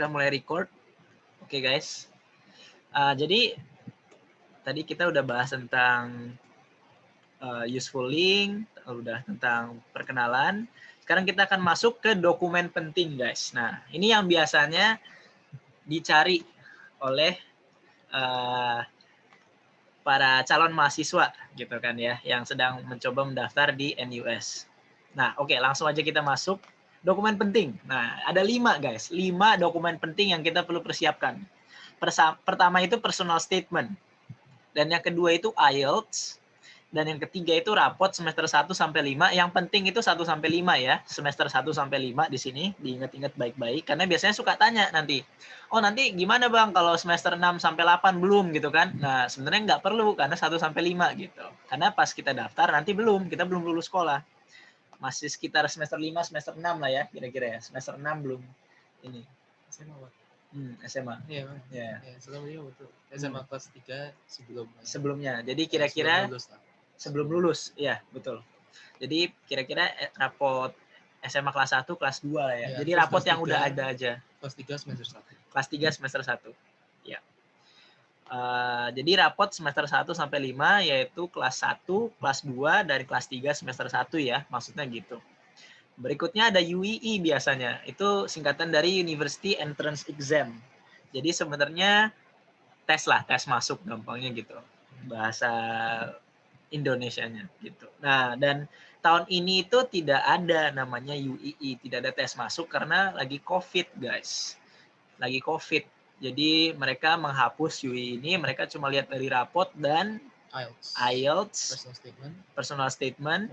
Kita mulai record. Oke, guys. Jadi tadi kita udah bahas tentang useful link, udah tentang perkenalan. Sekarang kita akan masuk ke dokumen penting, guys. Nah, ini yang biasanya dicari oleh para calon mahasiswa gitu kan ya, yang sedang mencoba mendaftar di NUS. Nah, oke, langsung aja kita masuk. Dokumen penting. Nah, ada 5 guys. 5 dokumen penting yang kita perlu persiapkan. Pertama itu personal statement. Dan yang kedua itu IELTS. Dan yang ketiga itu rapot semester 1 sampai 5. Yang penting itu 1 sampai 5 ya. Semester 1 sampai 5 di sini. Diingat-ingat baik-baik. Karena biasanya suka tanya nanti. Oh, nanti gimana Bang kalau semester 6 sampai 8 belum gitu kan. Nah, sebenarnya nggak perlu karena 1 sampai 5 gitu. Karena pas kita daftar nanti belum. Kita belum lulus sekolah. Masih sekitar semester 5, semester 6 lah ya, kira-kira ya. Semester 6 belum ini. SMA, Pak. SMA. Iya, Pak. Ya. Ya, sebelumnya betul. SMA kelas 3 sebelumnya. Jadi kira-kira sebelum lulus. Ya, betul. Jadi kira-kira rapot SMA kelas 1, kelas 2 lah ya. Ya, jadi rapot yang 3, udah ada aja. Kelas 3 semester 1. Kelas 3 semester 1. Ya. Jadi rapot semester 1 sampai 5 yaitu kelas 1, kelas 2 dari kelas 3 semester 1 ya, maksudnya gitu. Berikutnya ada UEE biasanya. Itu singkatan dari University Entrance Exam. Jadi sebenarnya tes lah, tes masuk gampangnya gitu. Bahasa Indonesianya gitu. Nah, dan tahun ini itu tidak ada namanya UEE, tidak ada tes masuk karena lagi COVID, guys. Lagi COVID. Jadi mereka menghapus UI ini, mereka cuma lihat dari rapot dan IELTS, personal statement,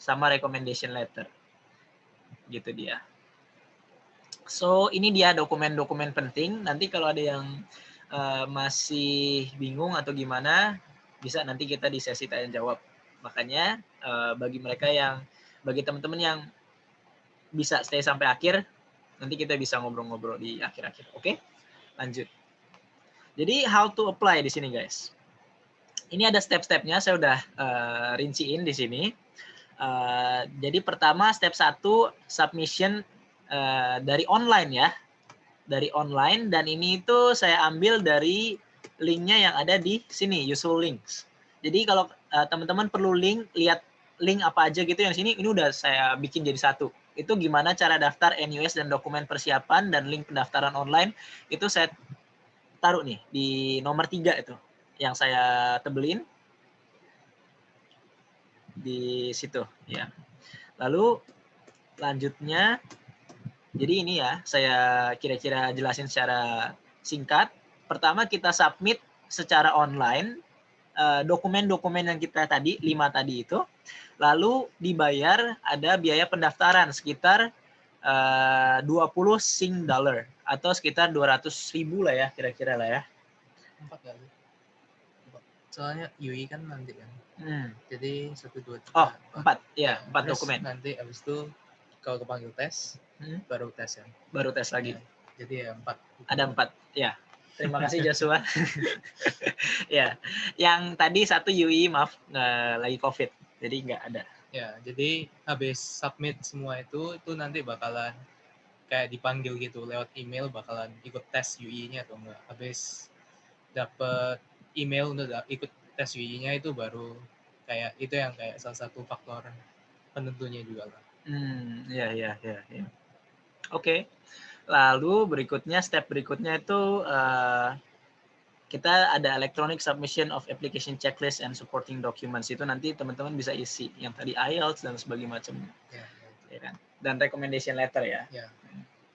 sama recommendation letter. Gitu dia. So, ini dia dokumen-dokumen penting. Nanti kalau ada yang masih bingung atau gimana, bisa nanti kita di sesi tanya jawab. Makanya bagi teman-teman yang bisa stay sampai akhir, nanti kita bisa ngobrol-ngobrol di akhir-akhir. Oke? Lanjut. Jadi how to apply di sini, guys. Ini ada step-stepnya, saya udah rinciin di sini. Jadi pertama step 1 submission dari online ya. Dari online, dan ini itu saya ambil dari linknya yang ada di sini, useful links. Jadi kalau teman-teman perlu lihat link apa aja gitu yang sini, ini udah saya bikin jadi satu. Itu gimana cara daftar NUS dan dokumen persiapan dan link pendaftaran online, itu saya taruh nih di nomor 3 itu yang saya tebelin di situ ya. Lalu lanjutnya, jadi ini ya saya kira-kira jelasin secara singkat. Pertama kita submit secara online dokumen-dokumen yang kita tadi 5 tadi itu, lalu dibayar ada biaya pendaftaran sekitar 20 Sing dollar atau sekitar 200.000 lah ya, kira-kira lah ya. 4 kali. Soalnya UI kan nanti kan. Jadi 1, 2, 3. Oh, 4. Ya, 4 dokumen. Nanti habis itu kalau kepanggil tes, baru tes ya. Baru tes lagi. Ya, jadi ya 4. Ada 4, ya. Terima kasih Joshua. Ya, yang tadi 1 UI maaf lagi COVID, jadi nggak ada. Ya, jadi habis submit semua itu nanti bakalan kayak dipanggil gitu lewat email, bakalan ikut tes UI-nya atau enggak. Habis dapat email untuk ikut tes UI-nya itu baru kayak itu yang kayak salah satu faktor penentunya juga lah. Ya. Oke. Lalu step berikutnya itu kita ada electronic submission of application checklist and supporting documents. Itu nanti teman-teman bisa isi yang tadi IELTS dan sebagainya macamnya. Ya kan? Dan recommendation letter ya.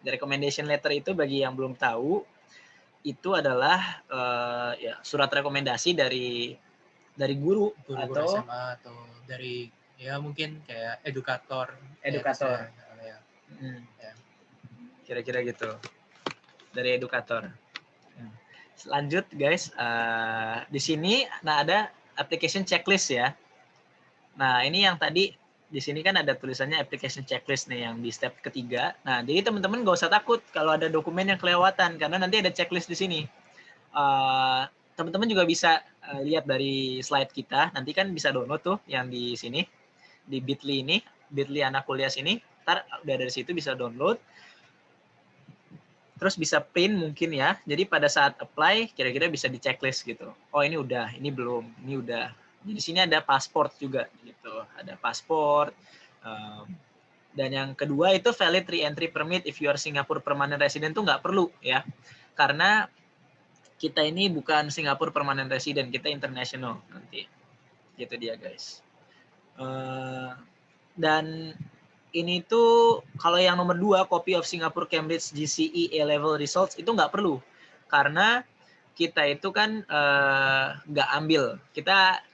The recommendation letter itu bagi yang belum tahu, itu adalah surat rekomendasi dari guru atau SMA atau dari ya mungkin kayak edukator. Ya. Kira-kira gitu. Dari edukator. Lanjut guys, di sini ada application checklist ya. Nah, ini yang tadi di sini kan ada tulisannya application checklist nih yang di step ketiga. Nah, jadi teman-teman nggak usah takut kalau ada dokumen yang kelewatan karena nanti ada checklist di sini. Teman-teman juga bisa lihat dari slide kita. Nanti kan bisa download tuh yang di sini di Bitly ini, Bitly anak kuliah sini. Ntar udah dari situ bisa download. Terus bisa print mungkin ya. Jadi pada saat apply kira-kira bisa di checklist gitu. Oh ini udah, ini belum, ini udah. Di sini ada pasport juga gitu. Ada pasport. Dan yang kedua itu valid re-entry permit if you are Singapore permanent resident tuh nggak perlu ya. Karena kita ini bukan Singapore permanent resident, kita international nanti. Gitu dia guys. Dan ini tuh kalau yang nomor 2 copy of Singapore Cambridge GCE A-level results itu nggak perlu karena kita itu kan nggak ambil, kita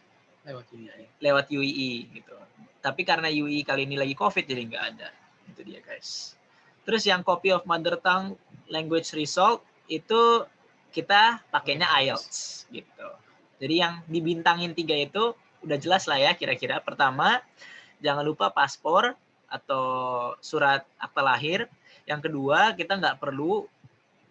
lewat UII gitu. Tapi karena UII kali ini lagi COVID jadi nggak ada. Itu dia guys. Terus yang copy of mother tongue language result itu kita pakainya IELTS gitu. Jadi yang dibintangin 3 itu udah jelas lah ya kira-kira. Pertama, jangan lupa paspor atau surat akta lahir. Yang kedua, kita nggak perlu,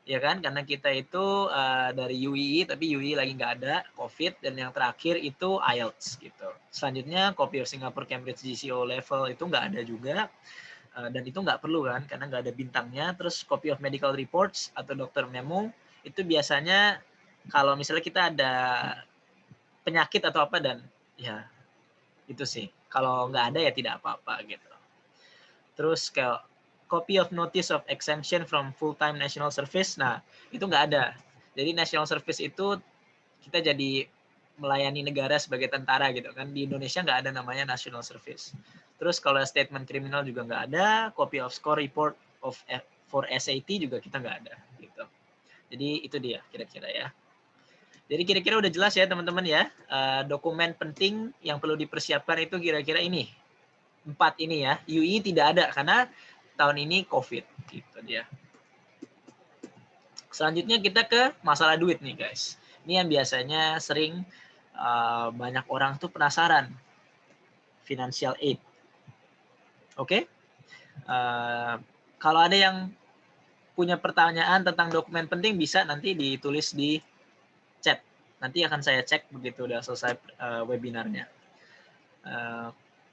ya kan, karena kita itu dari UII, tapi UII lagi nggak ada, COVID. Dan yang terakhir itu IELTS gitu. Selanjutnya, copy of Singapore Cambridge GCO level itu nggak ada juga. Dan itu nggak perlu kan, karena nggak ada bintangnya. Terus copy of medical reports atau dokter memo, itu biasanya kalau misalnya kita ada penyakit atau apa dan ya itu sih. Kalau nggak ada ya tidak apa-apa gitu. Terus kayak copy of notice of exemption from full-time national service, nah itu nggak ada. Jadi national service itu kita jadi melayani negara sebagai tentara gitu kan. Di Indonesia nggak ada namanya national service. Terus kalau statement kriminal juga nggak ada, copy of score report of for SAT juga kita nggak ada gitu. Jadi itu dia kira-kira ya. Jadi kira-kira udah jelas ya teman-teman ya. Dokumen penting yang perlu dipersiapkan itu kira-kira ini. 4 ini ya. UI tidak ada karena tahun ini COVID gitu dia. Selanjutnya kita ke masalah duit nih guys. Ini yang biasanya sering banyak orang tuh penasaran. Financial aid. Oke? Kalau ada yang punya pertanyaan tentang dokumen penting bisa nanti ditulis di chat. Nanti akan saya cek begitu udah selesai webinarnya.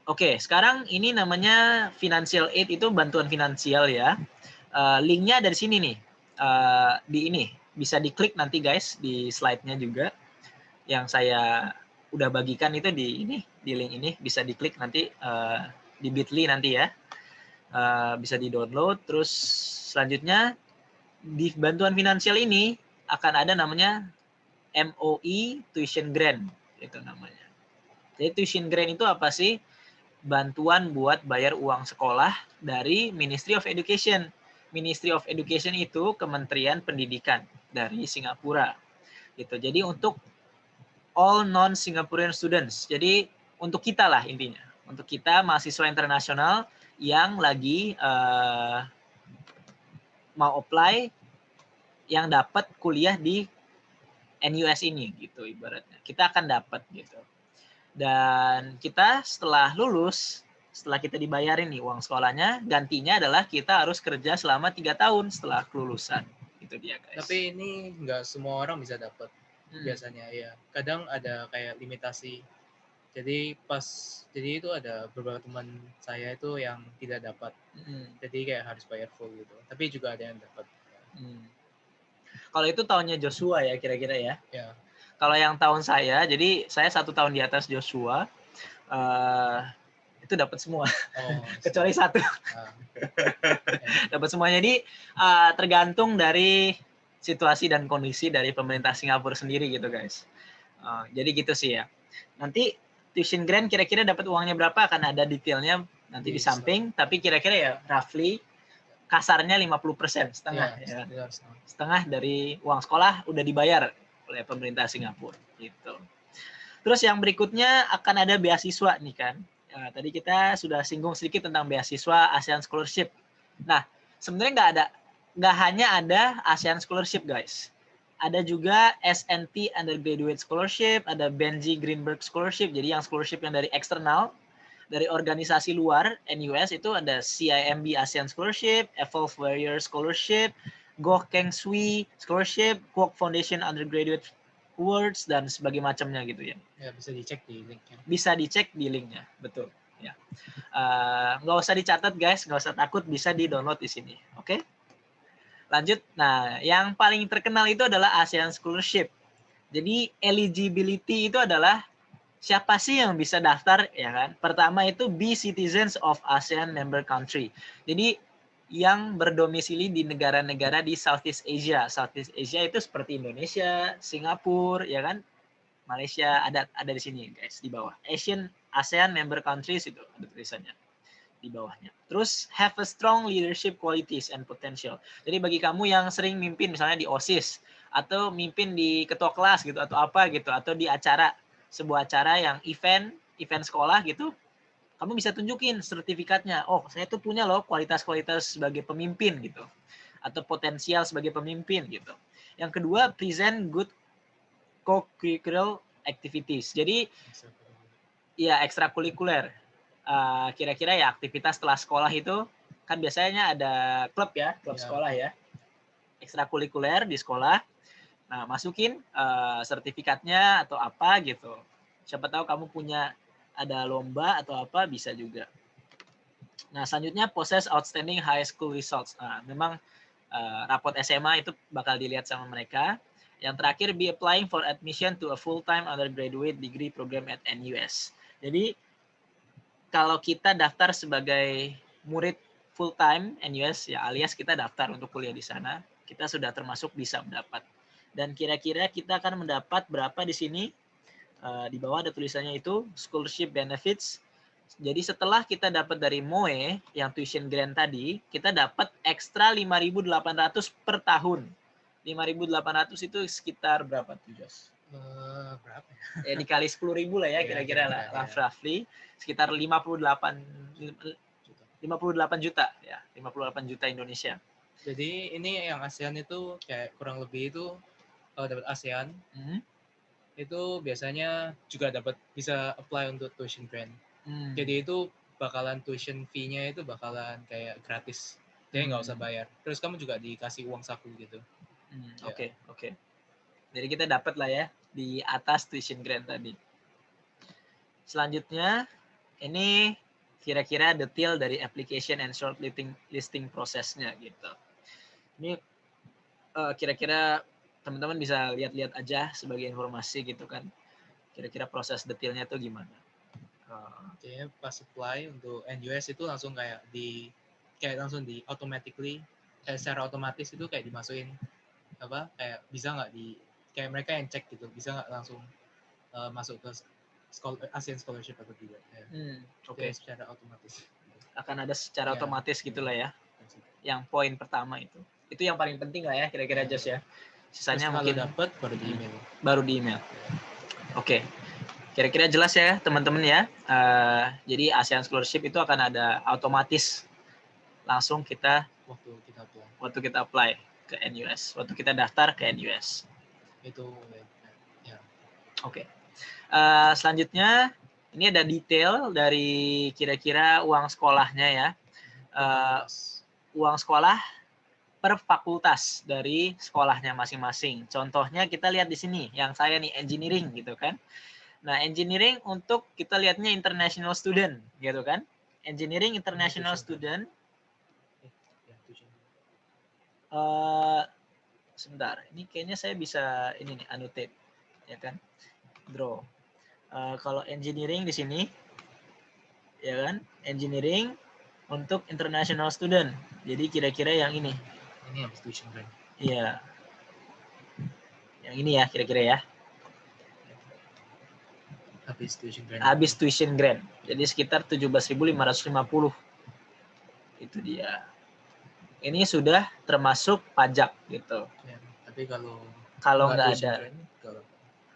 Oke, sekarang ini namanya financial aid itu bantuan finansial ya. Linknya dari sini nih. Di ini bisa diklik nanti guys di slide-nya juga. Yang saya udah bagikan itu di ini, di link ini bisa diklik nanti di Bitly nanti ya. Bisa di-download. Terus selanjutnya di bantuan finansial ini akan ada namanya MOE tuition grant itu namanya. Jadi tuition grant itu apa sih? Bantuan buat bayar uang sekolah dari Ministry of Education. Ministry of Education itu Kementerian Pendidikan dari Singapura. Gitu. Jadi untuk all non-Singaporean students. Jadi untuk kita lah intinya. Untuk kita mahasiswa internasional yang lagi mau apply yang dapat kuliah di NUS ini gitu ibaratnya. Kita akan dapat gitu. Dan kita setelah lulus, setelah kita dibayarin nih uang sekolahnya, gantinya adalah kita harus kerja selama 3 tahun setelah kelulusan. Itu dia guys. Tapi ini nggak semua orang bisa dapat biasanya ya. Kadang ada kayak limitasi. Jadi itu ada beberapa teman saya itu yang tidak dapat. Jadi kayak harus bayar full gitu. Tapi juga ada yang dapat. Kalau itu tahunnya Joshua ya kira-kira ya. Ya. Kalau yang tahun saya, jadi saya 1 tahun di atas Joshua, itu dapat semua, kecuali 1. Dapat semuanya. Jadi tergantung dari situasi dan kondisi dari pemerintah Singapura sendiri gitu guys. Jadi gitu sih ya. Nanti tuition grant kira-kira dapat uangnya berapa akan ada detailnya nanti di samping. Tapi kira-kira ya roughly kasarnya 50%, setengah ya. Setengah dari uang sekolah udah dibayar oleh pemerintah Singapura gitu. Terus yang berikutnya akan ada beasiswa nih kan. Tadi kita sudah singgung sedikit tentang beasiswa ASEAN Scholarship. Nah, sebenarnya nggak hanya ada ASEAN Scholarship guys. Ada juga SNP Undergraduate Scholarship, ada Benji Greenberg Scholarship. Jadi yang scholarship yang dari eksternal, dari organisasi luar NUS itu ada CIMB ASEAN Scholarship, Evolve Warrior Scholarship, Goh Keng Swee Scholarship, Kwok Foundation Undergraduate Awards dan sebagainya macamnya gitu ya. Ya bisa dicek di linknya. Bisa dicek di linknya, betul. Ya. Nggak usah dicatat guys, nggak usah takut, bisa di download di sini. Oke? Lanjut. Nah, yang paling terkenal itu adalah ASEAN Scholarship. Jadi eligibility itu adalah siapa sih yang bisa daftar, ya kan? Pertama itu be citizens of ASEAN member country. Jadi yang berdomisili di negara-negara di Southeast Asia. Southeast Asia itu seperti Indonesia, Singapura, ya kan? Malaysia ada di sini guys di bawah. ASEAN member countries itu ada tulisannya di bawahnya. Terus have a strong leadership qualities and potential. Jadi bagi kamu yang sering mimpin misalnya di OSIS atau mimpin di ketua kelas gitu atau apa gitu atau di acara sebuah acara yang event sekolah gitu, kamu bisa tunjukin sertifikatnya. Oh, saya tuh punya loh kualitas-kualitas sebagai pemimpin gitu atau potensial sebagai pemimpin gitu. Yang kedua, present good co-curricular activities. Jadi ya ekstrakurikuler. Kira-kira ya aktivitas setelah sekolah itu kan biasanya ada klub ya, klub sekolah ya. Ekstrakurikuler di sekolah. Nah, masukin sertifikatnya atau apa gitu. Siapa tahu kamu punya ada lomba atau apa bisa juga. Nah, selanjutnya possess outstanding high school results. Nah, memang raport SMA itu bakal dilihat sama mereka. Yang terakhir, be applying for admission to a full-time undergraduate degree program at NUS. Jadi, kalau kita daftar sebagai murid full-time NUS, ya alias kita daftar untuk kuliah di sana, kita sudah termasuk bisa mendapat. Dan kira-kira kita akan mendapat berapa di sini? Di bawah ada tulisannya itu, scholarship benefits. Jadi setelah kita dapat dari MOE, yang tuition grant tadi, kita dapat ekstra 5.800 per tahun. 5.800 itu sekitar berapa tuh, Jos? Berapa ya? Dikali 10.000 lah ya, kira-kira lah, roughly. Sekitar 58 juta. Ya, 58 juta Indonesia. Jadi ini yang ASEAN itu kayak kurang lebih itu dapat ASEAN. Itu biasanya juga bisa apply untuk tuition grant. Jadi itu bakalan tuition fee-nya itu bakalan kayak gratis. Jadi nggak usah bayar. Terus kamu juga dikasih uang saku gitu. Oke. Jadi kita dapat lah ya di atas tuition grant tadi. Selanjutnya ini kira-kira detail dari application and shortlisting prosesnya gitu. Ini kira-kira teman-teman bisa lihat-lihat aja sebagai informasi gitu kan. Kira-kira proses detailnya itu gimana? Kayaknya pas apply untuk NUS itu langsung kayak langsung di automatically secara otomatis itu kayak dimasukin apa kayak bisa nggak kayak mereka yang cek gitu bisa nggak langsung masuk ke ASEAN Scholarship atau tidak ya. Oke. Secara otomatis akan ada secara otomatis gitulah ya. Yang poin pertama itu yang paling penting lah ya kira-kira Jos ya. Sisanya terus mungkin dapat baru di email. Oke. Kira-kira jelas ya teman-teman ya. Jadi ASEAN Scholarship itu akan ada otomatis langsung kita waktu kita apply ke NUS, waktu kita daftar ke NUS. Itu ya. Oke. Selanjutnya ini ada detail dari kira-kira uang sekolahnya ya. Uang sekolah per fakultas dari sekolahnya masing-masing. Contohnya kita lihat di sini, yang saya nih engineering gitu kan. Nah, engineering untuk kita lihatnya international student gitu kan. Engineering international student. Sebentar, ini kayaknya saya bisa ini nih annotate ya kan. Draw. Kalau engineering di sini ya kan, engineering untuk international student. Jadi kira-kira yang ini. Ini habis tuition grant. Iya. Yang ini ya kira-kira ya. Habis tuition grant. Jadi sekitar 17.550. Itu dia. Ini sudah termasuk pajak gitu. Ya, tapi kalau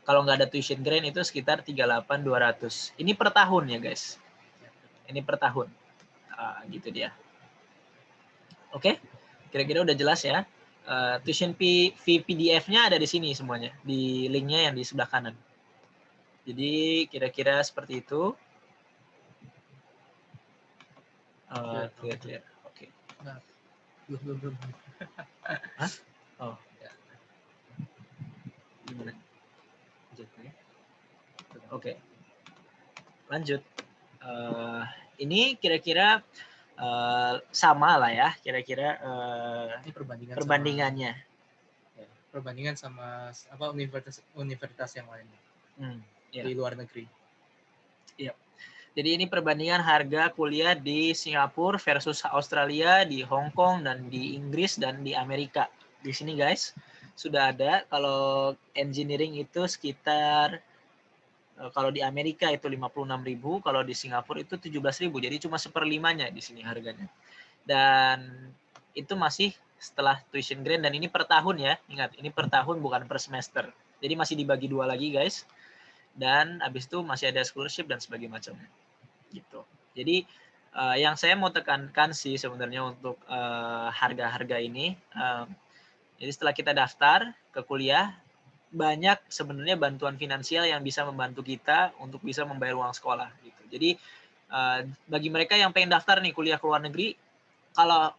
nggak ada tuition grant itu sekitar 38.200. Ini per tahun ya guys. Ini per tahun. Gitu dia. Oke. Kira-kira udah jelas ya. Tuition fee PDF-nya ada di sini semuanya. Di linknya yang di sebelah kanan. Jadi kira-kira seperti itu. Clear. Oke. Belum. Hah? Oh. Ya. Gimana? Oke. Lanjut. Ini kira-kira sama lah ya kira-kira Ini perbandingannya. Perbandingan sama apa universitas yang lain Ya. di luar negeri. Iya. Jadi ini perbandingan harga kuliah di Singapura versus Australia, di Hong Kong, dan di Inggris, dan di Amerika. Di sini guys, sudah ada. Kalau engineering itu sekitar, kalau di Amerika itu 56.000, kalau di Singapura itu 17.000. Jadi cuma seperlimanya di sini harganya. Dan itu masih setelah tuition grant, dan ini per tahun ya. Ingat, ini per tahun bukan per semester. Jadi masih dibagi 2 lagi guys. Dan habis itu masih ada scholarship dan sebagainya macamnya. Gitu. Jadi yang saya mau tekankan sih sebenarnya untuk harga-harga ini, jadi setelah kita daftar ke kuliah, banyak sebenarnya bantuan finansial yang bisa membantu kita untuk bisa membayar uang sekolah. Gitu. Jadi bagi mereka yang pengen daftar nih kuliah ke luar negeri, kalau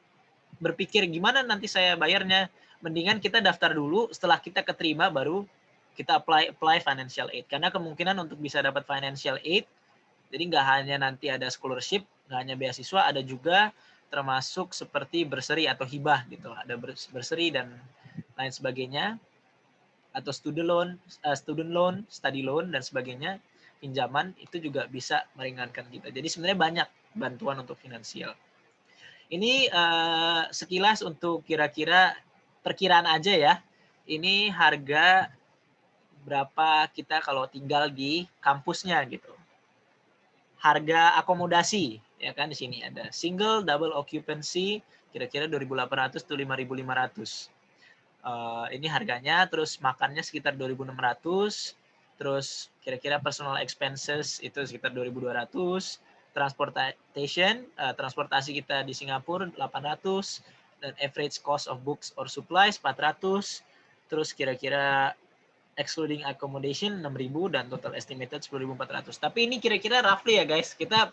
berpikir gimana nanti saya bayarnya, mendingan kita daftar dulu, setelah kita keterima baru kita apply financial aid. Karena kemungkinan untuk bisa dapat financial aid, jadi nggak hanya nanti ada scholarship, nggak hanya beasiswa, ada juga termasuk seperti bursary atau hibah gitu. Ada bursary dan lain sebagainya, atau student loan, study loan dan sebagainya, pinjaman itu juga bisa meringankan kita. Jadi sebenarnya banyak bantuan untuk finansial. Ini sekilas untuk kira-kira perkiraan aja ya. Ini harga berapa kita kalau tinggal di kampusnya gitu. Harga akomodasi ya kan, di sini ada single double occupancy kira-kira 2.800 to 5.500. Ini harganya, terus makannya sekitar 2.600, terus kira-kira personal expenses itu sekitar 2.200, transportasi kita di Singapura 800, dan average cost of books or supplies 400, terus kira-kira excluding accommodation 6.000 dan total estimated 10.400. Tapi ini kira-kira roughly ya guys. Kita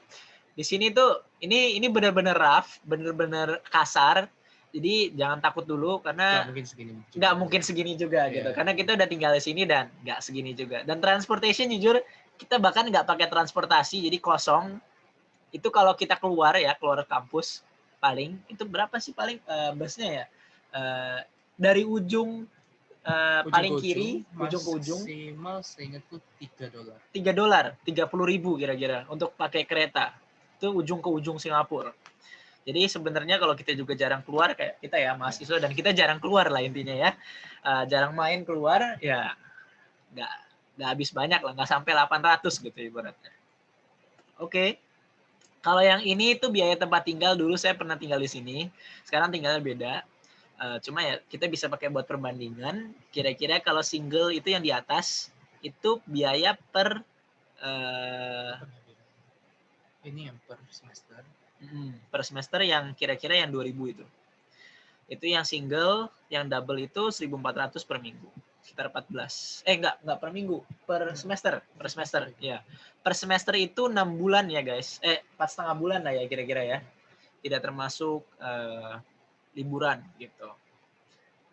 di sini tuh ini benar-benar rough, benar-benar kasar. Jadi jangan takut dulu karena nggak mungkin segini juga gitu. Karena kita udah tinggal di sini dan nggak segini juga. Dan transportation jujur kita bahkan nggak pakai transportasi, jadi kosong. Itu kalau kita keluar kampus paling itu berapa sih paling busnya ya? Dari ujung paling kiri, ujung ke ujung. Maksimal seingatku $3. $3, 30.000 kira-kira untuk pakai kereta. Itu ujung ke ujung Singapura. Jadi sebenarnya kalau kita juga jarang keluar kayak kita ya mahasiswa, dan kita jarang keluar lah intinya ya. Jarang main keluar ya nggak habis banyak lah, nggak sampai 800 gitu ibaratnya. Oke. Kalau yang ini itu biaya tempat tinggal, dulu saya pernah tinggal di sini, sekarang tinggalnya beda. Cuma ya kita bisa pakai buat perbandingan. Kira-kira kalau single itu yang di atas itu biaya per ini yang per semester. Per semester yang kira-kira yang 2.000 itu. Itu yang single, yang double itu 1.400 per minggu. Sekitar 14. Enggak per minggu, per semester, ya. Per semester itu 6 bulan ya, guys. 4,5 bulan lah ya kira-kira ya. Tidak termasuk liburan gitu.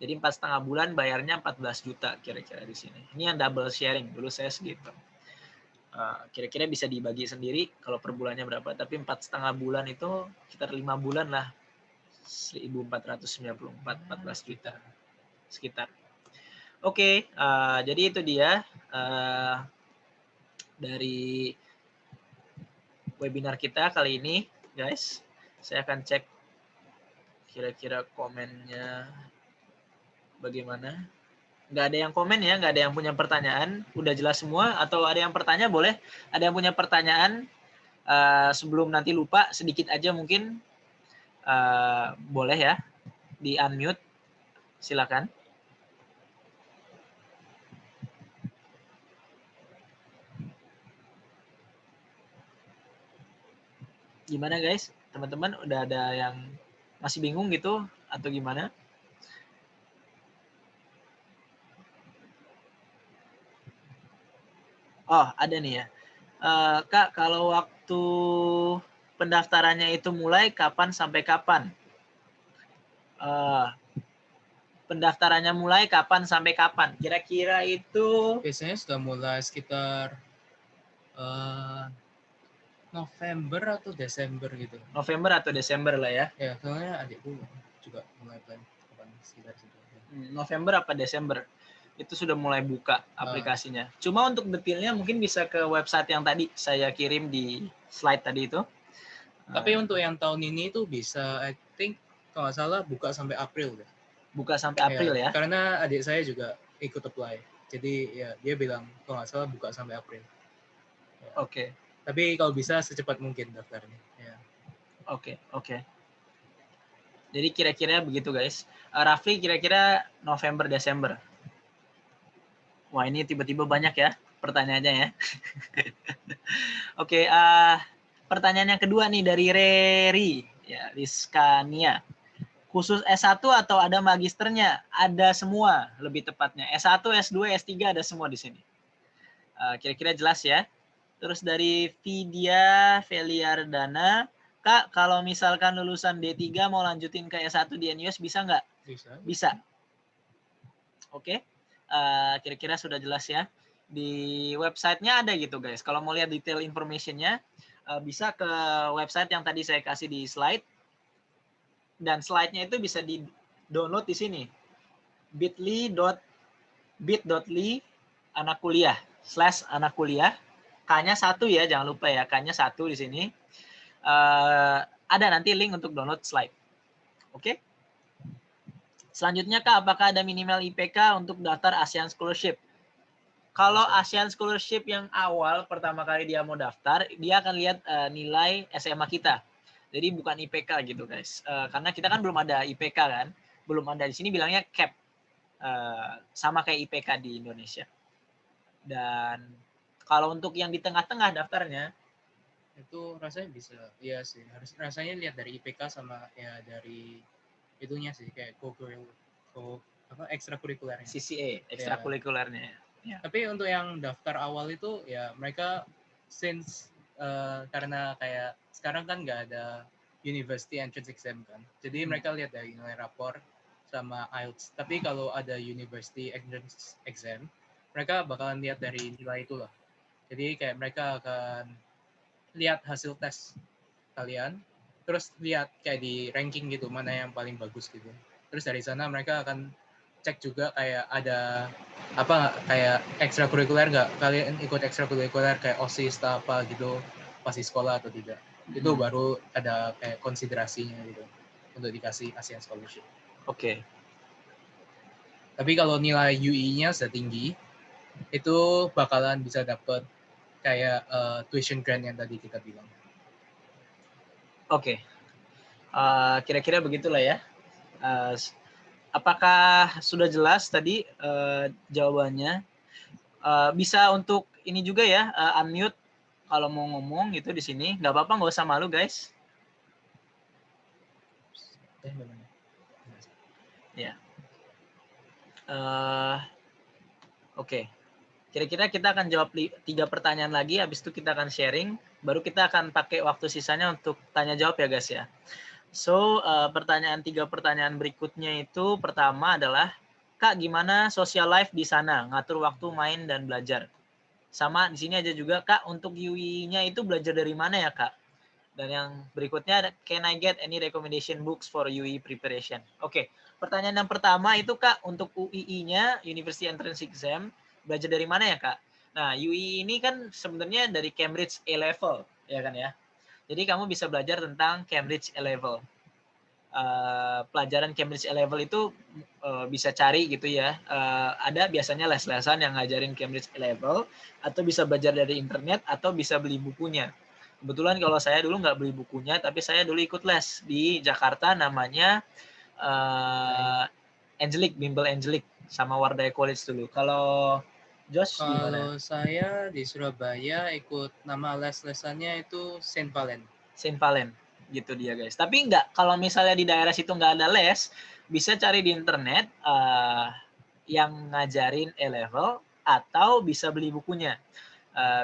Jadi 4,5 bulan bayarnya 14 juta kira-kira di sini. Ini yang double sharing, dulu saya segitu. Kira-kira bisa dibagi sendiri kalau per bulannya berapa, tapi 4,5 bulan itu sekitar 5 bulan lah, 1.494, 14 juta sekitar. Oke, jadi itu dia dari webinar kita kali ini guys. Saya akan cek kira-kira komennya bagaimana. Nggak ada yang komen ya, nggak ada yang punya pertanyaan, udah jelas semua. Atau ada yang bertanya, boleh ada yang punya pertanyaan sebelum nanti lupa, sedikit aja mungkin, boleh ya di unmute, silakan. Gimana guys, teman-teman udah ada yang masih bingung gitu atau gimana? Oh, ada nih ya. Kak, kalau waktu pendaftarannya itu mulai kapan sampai kapan? Pendaftarannya mulai kapan sampai kapan? Kira-kira itu biasanya sudah mulai sekitar November atau Desember gitu. November atau Desember lah ya. Ya, soalnya adikku juga mulai plan kapan sekitar situ. November apa Desember itu sudah mulai buka aplikasinya. Cuma untuk detailnya mungkin bisa ke website yang tadi saya kirim di slide tadi itu. Tapi untuk yang tahun ini tuh bisa, I think kalau nggak salah buka sampai April deh. Buka sampai April ya? Karena adik saya juga ikut apply. Jadi ya dia bilang kalau nggak salah buka sampai April. Ya. Oke. Tapi kalau bisa secepat mungkin daftarnya. Ya. Oke. Jadi kira-kira begitu guys. Rafli kira-kira November Desember. Wah ini tiba-tiba banyak ya pertanyaannya ya. Oke, pertanyaan yang kedua nih dari Reri, ya Rizkania. Khusus S1 atau ada magisternya? Ada semua, lebih tepatnya. S1, S2, S3 ada semua di sini. Kira-kira jelas ya. Terus dari Vidya Feliardana, Kak, kalau misalkan lulusan D3 mau lanjutin ke S1 di NUS bisa nggak? Bisa. Oke. Kira-kira sudah jelas ya. Di websitenya ada gitu guys. Kalau mau lihat detail informationnya, bisa ke website yang tadi saya kasih di slide. Dan slide-nya itu bisa di-download di sini. bit.ly/anak kuliah. K-nya 1 ya, jangan lupa ya. K-nya 1 di sini. Ada nanti link untuk download slide. Oke. Selanjutnya Kak, apakah ada minimal IPK untuk daftar ASEAN Scholarship? Kalau ASEAN Scholarship yang awal pertama kali dia mau daftar, dia akan lihat nilai SMA kita. Jadi bukan IPK gitu guys. Karena kita kan belum ada IPK kan. Belum ada, di sini bilangnya CAP. Sama kayak IPK di Indonesia. Dan kalau untuk yang di tengah-tengah daftarnya, itu rasanya bisa. Iya sih, harus rasanya lihat dari IPK sama ya dari itunya sih, kayak ekstrakurikulernya. CCA, ekstrakurikulernya. Ya. Tapi untuk yang daftar awal itu ya mereka karena kayak sekarang kan nggak ada University Entrance Exam kan, jadi mereka lihat dari nilai rapor sama IELTS. Tapi kalau ada University Entrance Exam, mereka bakalan lihat dari nilai itu lah. Jadi kayak mereka akan lihat hasil tes kalian, terus lihat kayak di ranking gitu mana yang paling bagus gitu. Terus dari sana mereka akan cek juga kayak ada kayak ekstrakurikuler nggak, kalian ikut ekstrakurikuler kayak OSIS atau apa gitu pas di sekolah atau tidak. Itu baru ada kayak konsiderasinya gitu untuk dikasih ASEAN Scholarship. Oke. Tapi kalau nilai UI-nya sudah tinggi, itu bakalan bisa dapat kayak tuition grant yang tadi kita bilang. Oke. Kira-kira begitulah ya. Apakah sudah jelas tadi jawabannya? Bisa untuk ini juga ya, unmute kalau mau ngomong gitu di sini. Nggak apa-apa, nggak usah malu guys. Ya. Oke. Kira-kira kita akan jawab 3 pertanyaan lagi, habis itu kita akan sharing, baru kita akan pakai waktu sisanya untuk tanya jawab ya guys ya. So, 3 pertanyaan berikutnya itu pertama adalah, Kak, gimana social life di sana? Ngatur waktu main dan belajar. Sama di sini aja juga, Kak, untuk UI-nya itu belajar dari mana ya, Kak? Dan yang berikutnya ada, can I get any recommendation books for UE preparation? Oke, pertanyaan yang pertama itu Kak, untuk UII-nya, University Entrance Exam, belajar dari mana ya Kak? Nah, UI ini kan sebenarnya dari Cambridge A-Level, ya kan ya? Jadi kamu bisa belajar tentang Cambridge A-Level. Pelajaran Cambridge A-Level itu bisa cari gitu ya. Ada biasanya les-lesan yang ngajarin Cambridge A-Level, atau bisa belajar dari internet, atau bisa beli bukunya. Kebetulan kalau saya dulu nggak beli bukunya, tapi saya dulu ikut les di Jakarta namanya Bimbel Angelic sama Wardaya College dulu. Kalau Josh gimana? Kalau saya di Surabaya ikut nama les-lesannya itu Saint Valen. Saint Valen, gitu dia guys. Tapi nggak, kalau misalnya di daerah situ nggak ada les, bisa cari di internet yang ngajarin A-Level, atau bisa beli bukunya.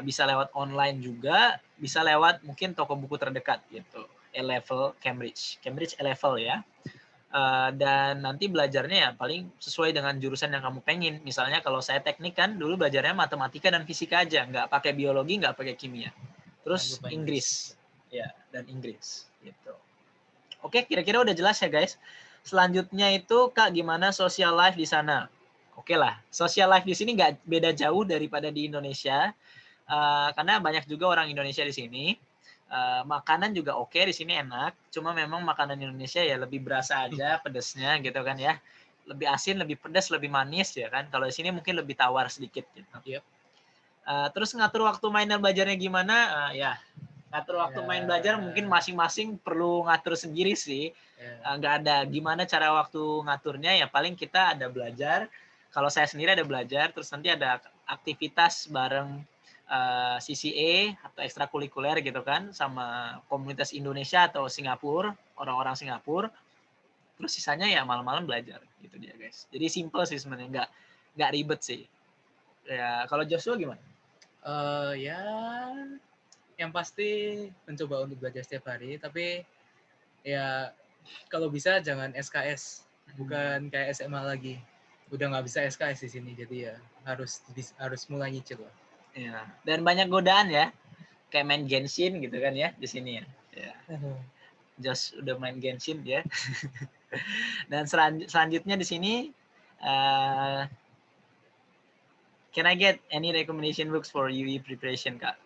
Bisa lewat online juga, bisa lewat mungkin toko buku terdekat gitu. A-Level Cambridge A-Level ya. Dan nanti belajarnya ya paling sesuai dengan jurusan yang kamu pengen. Misalnya kalau saya teknik kan dulu belajarnya matematika dan fisika aja, nggak pakai biologi, nggak pakai kimia. terus lupa Inggris. Ya, dan Inggris gitu. Oke, kira-kira udah jelas ya guys. Selanjutnya itu Kak, gimana social life di sana? Oke lah, social life di sini nggak beda jauh daripada di Indonesia. Karena banyak juga orang Indonesia di sini. Makanan juga oke, di sini enak. Cuma memang makanan Indonesia ya lebih berasa aja pedesnya gitu kan ya. Lebih asin, lebih pedas, lebih manis ya kan. Kalau di sini mungkin lebih tawar sedikit gitu. Yep. Terus ngatur waktu main dan belajarnya gimana? Ya, ngatur waktu main belajar mungkin masing-masing perlu ngatur sendiri sih. Nggak ada gimana cara waktu ngaturnya, ya paling kita ada belajar. Kalau saya sendiri ada belajar, terus nanti ada aktivitas bareng CCA atau ekstrakurikuler gitu kan, sama komunitas Indonesia atau Singapura, orang-orang Singapura. Terus sisanya ya malam-malam belajar gitu dia guys. Jadi simple sih sebenarnya, nggak ribet sih. Ya kalau Joshua gimana? Ya, yang pasti mencoba untuk belajar setiap hari, tapi ya kalau bisa jangan SKS, bukan kayak SMA lagi. Udah nggak bisa SKS di sini, jadi ya harus mulai nyicil lah. Ya. Dan banyak godaan ya, kayak main Genshin gitu kan ya di sini ya. Just udah main Genshin ya. Dan selanjutnya di sini, can I get any recommendation books for UE preparation Kak?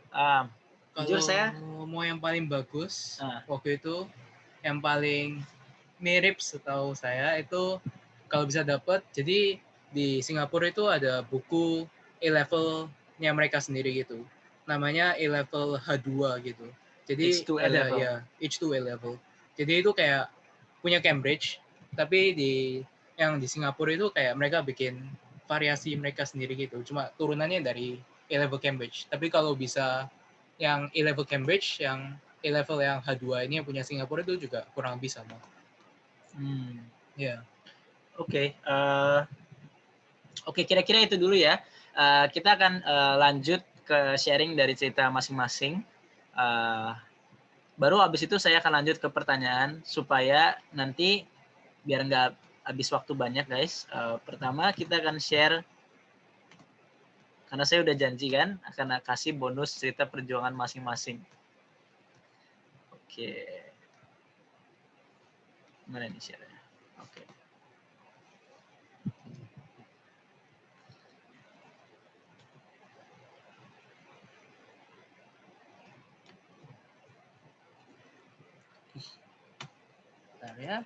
Jujur saya mau yang paling bagus waktu itu, yang paling mirip setahu saya itu kalau bisa dapat, jadi di Singapura itu ada buku A-level-nya mereka sendiri gitu. Namanya A-level H2 gitu. Jadi H2 ada A-level. ya H2 A-level. Jadi itu kayak punya Cambridge, tapi yang di Singapura itu kayak mereka bikin variasi mereka sendiri gitu. Cuma turunannya dari A-level Cambridge. Tapi kalau bisa yang A-level Cambridge, yang A-level yang H2 ini yang punya Singapura itu juga kurang lebih sama. Ya. Oke, kira-kira itu dulu ya. Kita akan lanjut ke sharing dari cerita masing-masing. Baru habis itu saya akan lanjut ke pertanyaan supaya nanti biar nggak habis waktu banyak guys. Pertama kita akan share, karena saya udah janji kan akan kasih bonus cerita perjuangan masing-masing. Oke. Mana nih share-nya? Oke. Bentar ya.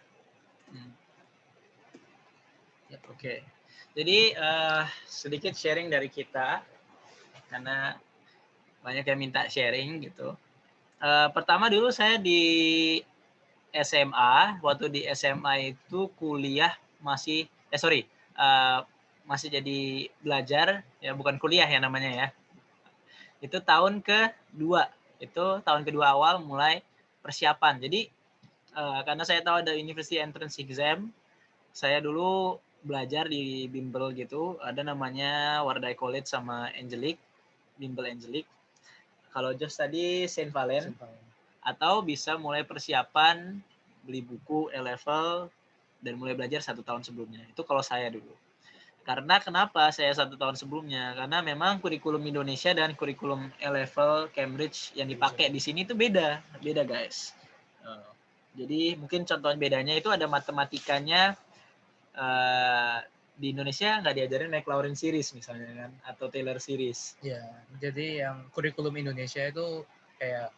Oke. Jadi sedikit sharing dari kita karena banyak yang minta sharing gitu. Pertama dulu saya di SMA, waktu di SMA itu kuliah masih masih jadi belajar ya, bukan kuliah ya namanya ya. Itu tahun kedua. Itu tahun kedua awal mulai persiapan. Jadi karena saya tahu ada University Entrance Exam, saya dulu belajar di bimbel gitu, ada namanya Wardai College sama Angelic, bimbel Angelic. Kalau Jos tadi Saint Valen. Atau bisa mulai persiapan beli buku A-level dan mulai belajar 1 tahun sebelumnya. Itu kalau saya dulu. Karena kenapa saya 1 tahun sebelumnya? Karena memang kurikulum Indonesia dan kurikulum A-level Cambridge yang dipakai di sini itu beda guys. Jadi mungkin contoh bedanya itu ada matematikanya. Di Indonesia nggak diajarin Maclaurin series misalnya kan, atau Taylor series. Ya, jadi yang kurikulum Indonesia itu kayak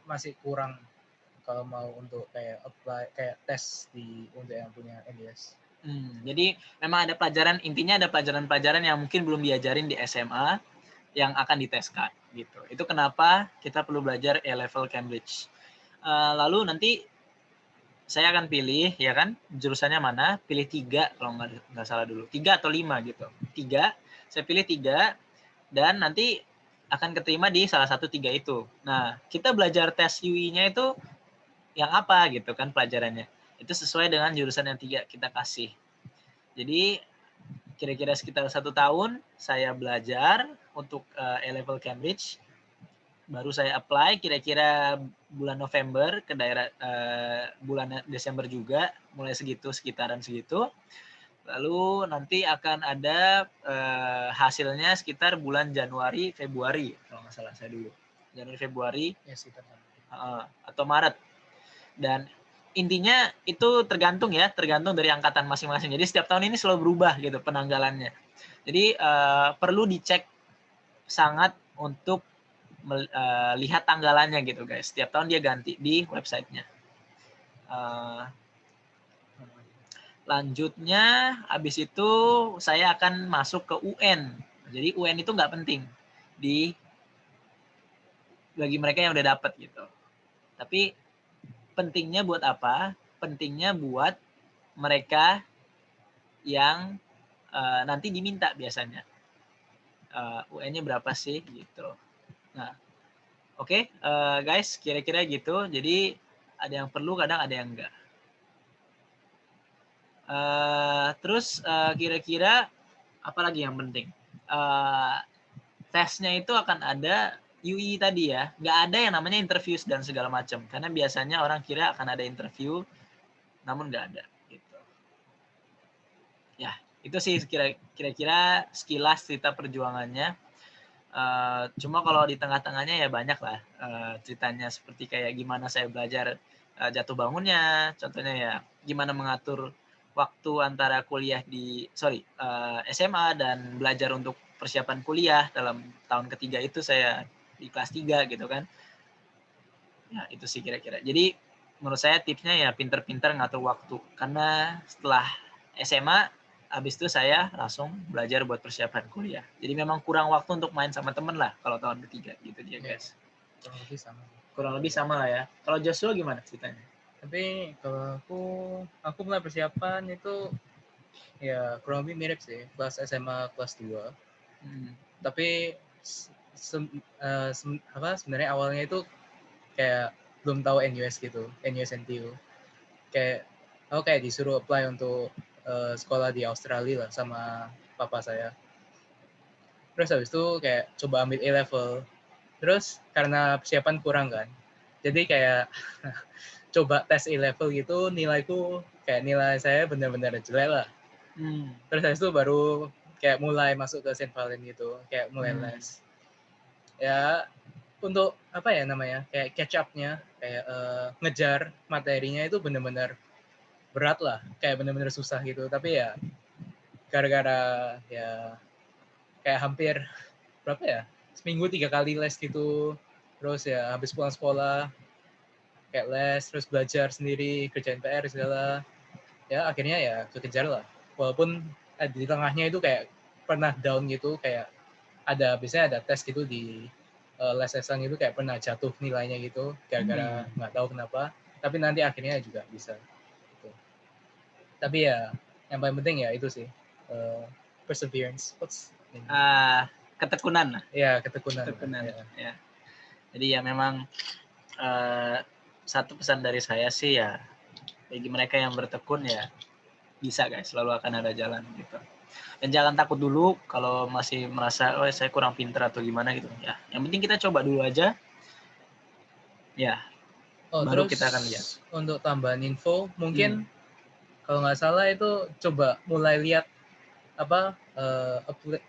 masih kurang kalau mau untuk kayak apply, kayak tes untuk yang punya MBS. Jadi memang ada pelajaran, intinya ada pelajaran-pelajaran yang mungkin belum diajarin di SMA yang akan diteskan gitu. Itu kenapa kita perlu belajar A-level Cambridge. Lalu nanti saya akan pilih ya kan jurusannya mana, pilih 3 kalau nggak salah dulu, 3 atau 5 gitu. 3, saya pilih 3 dan nanti akan keterima di salah satu 3 itu. Nah, kita belajar tes UI-nya itu yang apa gitu kan pelajarannya. Itu sesuai dengan jurusan yang 3 kita kasih. Jadi kira-kira sekitar 1 tahun saya belajar untuk A-level Cambridge. Baru saya apply kira-kira bulan November ke daerah bulan Desember juga, mulai sekitaran segitu. Lalu nanti akan ada hasilnya sekitar bulan Januari Februari kalau nggak salah saya dulu. Januari Februari Ya sekitar. Atau Maret. Dan intinya itu tergantung dari angkatan masing-masing. Jadi setiap tahun ini selalu berubah gitu penanggalannya. Jadi perlu dicek sangat untuk lihat tanggalannya gitu guys. Setiap tahun dia ganti di websitenya. Lanjutnya habis itu saya akan masuk ke UN. Jadi UN itu nggak penting bagi mereka yang udah dapat gitu. Tapi pentingnya buat apa? Pentingnya buat mereka yang nanti diminta biasanya. UN-nya berapa sih gitu. Nah, oke, guys, kira-kira gitu. Jadi ada yang perlu, kadang ada yang enggak. Terus kira-kira apa lagi yang penting? Tesnya itu akan ada UI tadi ya. Nggak ada yang namanya interview dan segala macam. Karena biasanya orang kira akan ada interview, namun nggak ada. Gitu. Ya, itu sih kira-kira sekilas cerita perjuangannya. Cuma kalau di tengah-tengahnya ya banyak lah ceritanya, seperti kayak gimana saya belajar jatuh bangunnya, contohnya ya gimana mengatur waktu antara kuliah SMA dan belajar untuk persiapan kuliah dalam tahun ketiga itu saya di kelas 3 gitu kan. Ya itu sih kira-kira. Jadi menurut saya tipsnya ya pinter-pinter ngatur waktu, karena setelah SMA habis itu saya langsung belajar buat persiapan kuliah. Jadi memang kurang waktu untuk main sama temen lah kalau tahun ketiga gitu dia guys. Kurang lebih sama lah ya. Kalau Joshua gimana ceritanya? Tapi kalau aku mulai persiapan itu ya kurang lebih mirip sih, kelas SMA kelas 2. Tapi sebenarnya awalnya itu kayak belum tahu NUS gitu, NUS NTU. Kayak aku kayak disuruh apply untuk sekolah di Australia lah sama papa saya. Terus habis itu kayak coba ambil A-level. Terus karena persiapan kurang kan, jadi kayak coba tes A-level gitu, nilaiku kayak nilai saya benar-benar jelek lah. Terus habis itu baru kayak mulai masuk ke St. Valen gitu, kayak mulai les. Ya untuk apa ya namanya, kayak catch up-nya, kayak ngejar materinya itu benar-benar berat lah, kayak benar-benar susah gitu. Tapi ya gara-gara ya kayak hampir berapa ya, seminggu 3 kali les gitu. Terus ya habis pulang sekolah kayak les, terus belajar sendiri, kerjain PR segala. Ya akhirnya ya kekejar lah. Walaupun di tengahnya itu kayak pernah down gitu, kayak biasanya ada tes gitu di les-lesan gitu, kayak pernah jatuh nilainya gitu gara-gara nggak tahu kenapa. Tapi nanti akhirnya juga bisa gitu. Tapi ya yang paling penting ya itu sih, perseverance. Ketekunan lah. Ya, ketekunan. Ya. Jadi ya memang satu pesan dari saya sih ya, bagi mereka yang bertekun ya bisa guys, selalu akan ada jalan gitu. Dan jangan takut dulu kalau masih merasa saya kurang pintar atau gimana gitu ya. Yang penting kita coba dulu aja. Ya. Baru Terus kita akan lihat. Untuk tambahan info, mungkin kalau nggak salah itu coba mulai lihat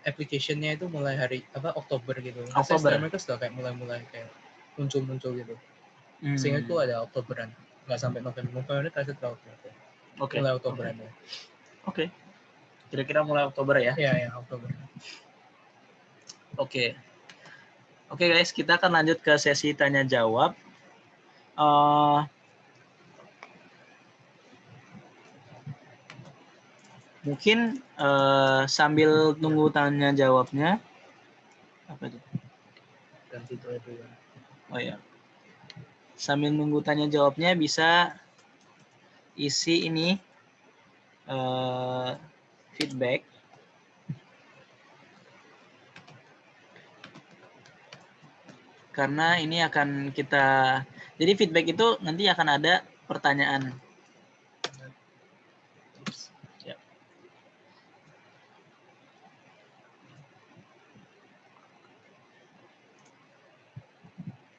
application-nya itu mulai Oktober gitu. Oktober. Mereka sudah kayak mulai kayak muncul gitu. Sehingga itu ada Oktoberan, nggak sampai November kasih tahu. Mulai Oktoberan ya. Oke. Kira-kira mulai Oktober ya? Iya, Oktober. Oke guys, kita akan lanjut ke sesi tanya jawab. Mungkin sambil tunggu tanya jawabnya, apa itu? Ganti itu ya. Oh ya. Sambil nunggu tanya jawabnya bisa isi ini feedback. Karena ini akan kita, jadi feedback itu nanti akan ada pertanyaan.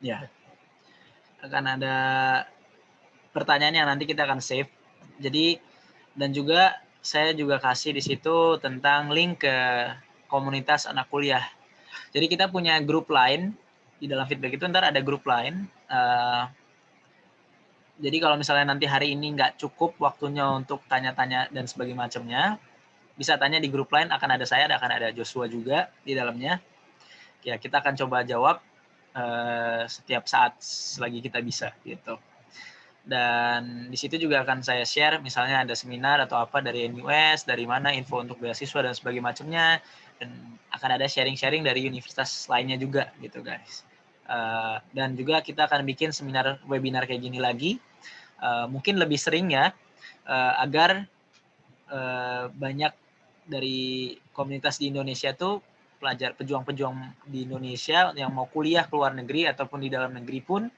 Ya. Akan ada pertanyaan yang nanti kita akan save. Jadi dan juga saya juga kasih di situ tentang link ke komunitas anak kuliah. Jadi kita punya grup lain di dalam feedback itu ntar ada grup lain. Jadi kalau misalnya nanti hari ini nggak cukup waktunya untuk tanya-tanya dan sebagainya macamnya, bisa tanya di grup lain, akan ada saya, akan ada Joshua juga di dalamnya. Ya, kita akan coba jawab setiap saat selagi kita bisa gitu. Dan di situ juga akan saya share misalnya ada seminar atau apa dari NUS, dari mana info untuk beasiswa dan sebagainya macamnya, dan akan ada sharing-sharing dari universitas lainnya juga gitu guys. Dan juga kita akan bikin seminar webinar kayak gini lagi, mungkin lebih sering ya, agar banyak dari komunitas di Indonesia tuh pelajar pejuang-pejuang di Indonesia yang mau kuliah ke luar negeri ataupun di dalam negeri pun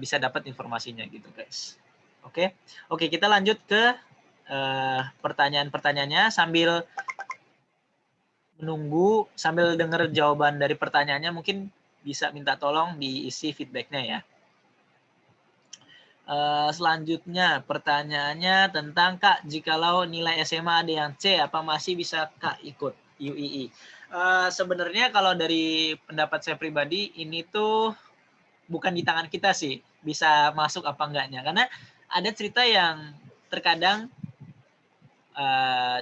bisa dapat informasinya gitu guys. Oke, kita lanjut ke pertanyaan-pertanyaannya sambil menunggu, sambil dengar jawaban dari pertanyaannya, mungkin bisa minta tolong diisi feedbacknya ya. Selanjutnya pertanyaannya tentang Kak, jikalau nilai SMA ada yang C, apa masih bisa Kak ikut UII? Sebenarnya kalau dari pendapat saya pribadi, ini tuh bukan di tangan kita sih, bisa masuk apa enggaknya. Karena ada cerita yang terkadang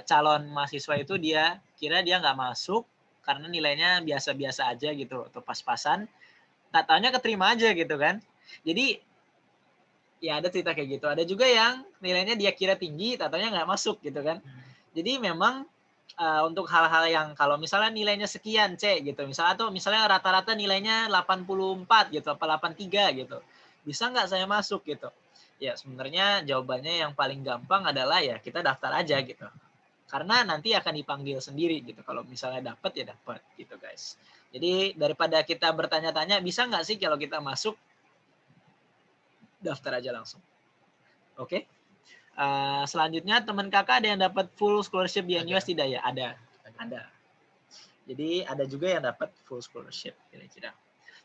calon mahasiswa itu dia kira dia nggak masuk karena nilainya biasa-biasa aja gitu, atau pas-pasan. Tak taunya keterima aja gitu kan. Jadi ya ada cerita kayak gitu. Ada juga yang nilainya dia kira tinggi, tak taunya nggak masuk gitu kan. Jadi memang untuk hal-hal yang kalau misalnya nilainya sekian C gitu, atau misalnya rata-rata nilainya 84 gitu, apa 83 gitu, bisa nggak saya masuk gitu? Ya sebenarnya jawabannya yang paling gampang adalah ya kita daftar aja gitu, karena nanti akan dipanggil sendiri gitu. Kalau misalnya dapat ya dapat gitu guys. Jadi daripada kita bertanya-tanya bisa nggak sih kalau kita masuk, daftar aja langsung. Oke. Selanjutnya teman kakak ada yang dapat full scholarship di NUS tidak ya? Ada. Jadi ada juga yang dapat full scholarship kira-kira.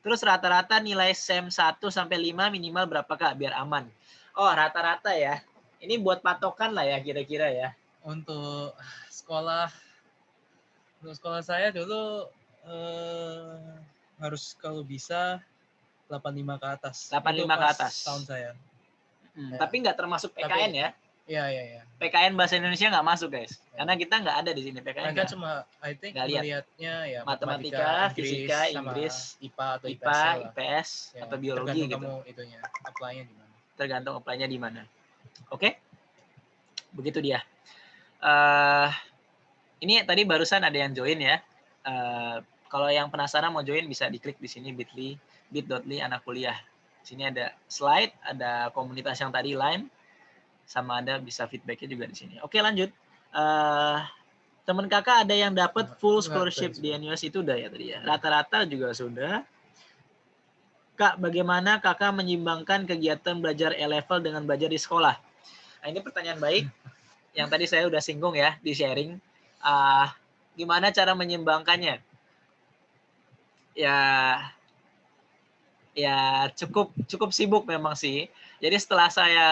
Terus rata-rata nilai SEM 1 sampai 5 minimal berapa Kak biar aman? Oh, rata-rata ya. Ini buat patokan lah ya kira-kira ya. Untuk sekolah saya dulu harus kalau bisa 85 ke atas. 85 ke atas. Tahun saya. Ya. Tapi nggak termasuk PKN ya? Iya. PKN bahasa Indonesia nggak masuk guys, karena kita nggak ada di sini PKN. Mereka cuma, I think melihatnya ya matematika, fisika, Inggris, IPA atau IPS ya, atau biologi gitu. Tergantung kamu itunya, apply-nya di mana. Tergantung apply-nya di mana. Oke, begitu dia. Ini tadi barusan ada yang join ya. Kalau yang penasaran mau join bisa diklik di sini bit.ly anak kuliah. Di sini ada slide, ada komunitas yang tadi line, sama ada bisa feedbacknya juga di sini. Oke lanjut. Teman kakak ada yang dapat full scholarship di NUS itu udah ya tadi ya. Rata-rata juga sudah. Kak, bagaimana kakak menyimbangkan kegiatan belajar E-level dengan belajar di sekolah? Nah, ini pertanyaan baik. Yang tadi saya udah singgung ya di sharing. Gimana cara menyimbangkannya? Ya cukup sibuk memang sih. Jadi setelah saya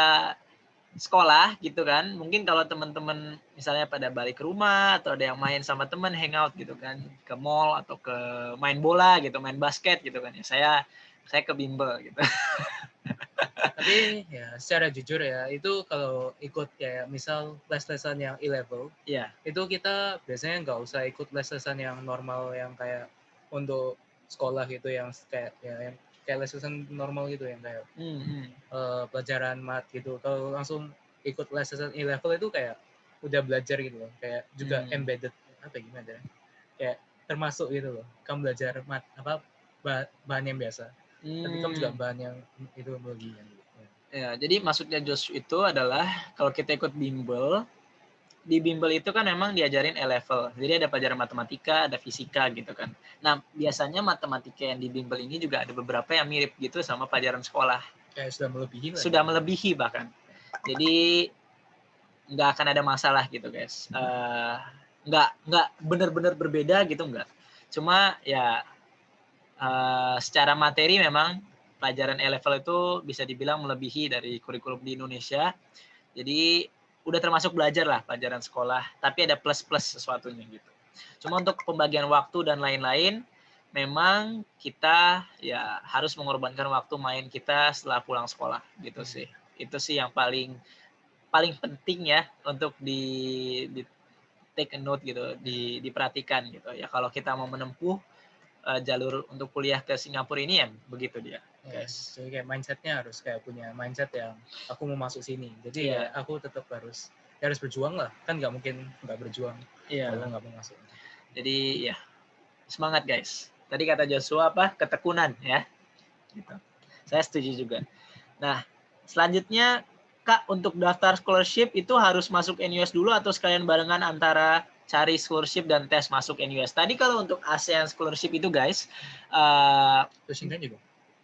sekolah gitu kan, mungkin kalau teman-teman misalnya pada balik ke rumah atau ada yang main sama teman, hangout gitu kan, ke mall atau ke main bola gitu, main basket gitu kan ya, saya ke bimbel gitu. Tapi ya secara jujur ya, itu kalau ikut ya misal les-lesan yang E-level, itu kita biasanya nggak usah ikut les-lesan yang normal yang kayak untuk sekolah gitu, yang kayak ya yang kayak les-lesan normal gitu yang kayak pelajaran mat gitu. Kalau langsung ikut les-lesan E-level itu kayak udah belajar gitu loh, kayak juga embedded apa gimana ya, kayak termasuk gitu loh, kamu belajar mat apa bahan yang biasa, tapi kamu juga bahan yang itu bagian gitu. Ya, jadi maksudnya Josh itu adalah kalau kita ikut bimbel, di bimbel itu kan memang diajarin E-level. Jadi ada pelajaran matematika, ada fisika gitu kan. Nah, biasanya matematika yang di bimbel ini juga ada beberapa yang mirip gitu sama pelajaran sekolah. Kayak sudah melebihi lah. Sudah melebihi bahkan. Jadi nggak akan ada masalah gitu guys. Nggak benar-benar berbeda gitu nggak. Cuma ya secara materi memang pelajaran E-level itu bisa dibilang melebihi dari kurikulum di Indonesia. Jadi udah termasuk belajar lah pelajaran sekolah, tapi ada plus-plus sesuatunya gitu. Cuma untuk pembagian waktu dan lain-lain, memang kita ya harus mengorbankan waktu main kita setelah pulang sekolah gitu sih. Itu sih yang paling penting ya untuk di take a note gitu, diperhatikan gitu. Ya kalau kita mau menempuh jalur untuk kuliah ke Singapura ini ya begitu dia, guys. Jadi kayak mindsetnya harus kayak punya mindset yang aku mau masuk sini. Jadi Iya. aku tetap harus berjuang lah. Kan nggak mungkin nggak berjuang kalau nggak mau masuk. Jadi ya semangat guys. Tadi kata Joshua apa? Ketekunan ya. Gitu. Saya setuju juga. Nah, selanjutnya Kak, untuk daftar scholarship itu harus masuk NUS dulu atau sekalian barengan antara cari scholarship dan tes masuk NUS? Tadi kalau untuk ASEAN scholarship itu guys,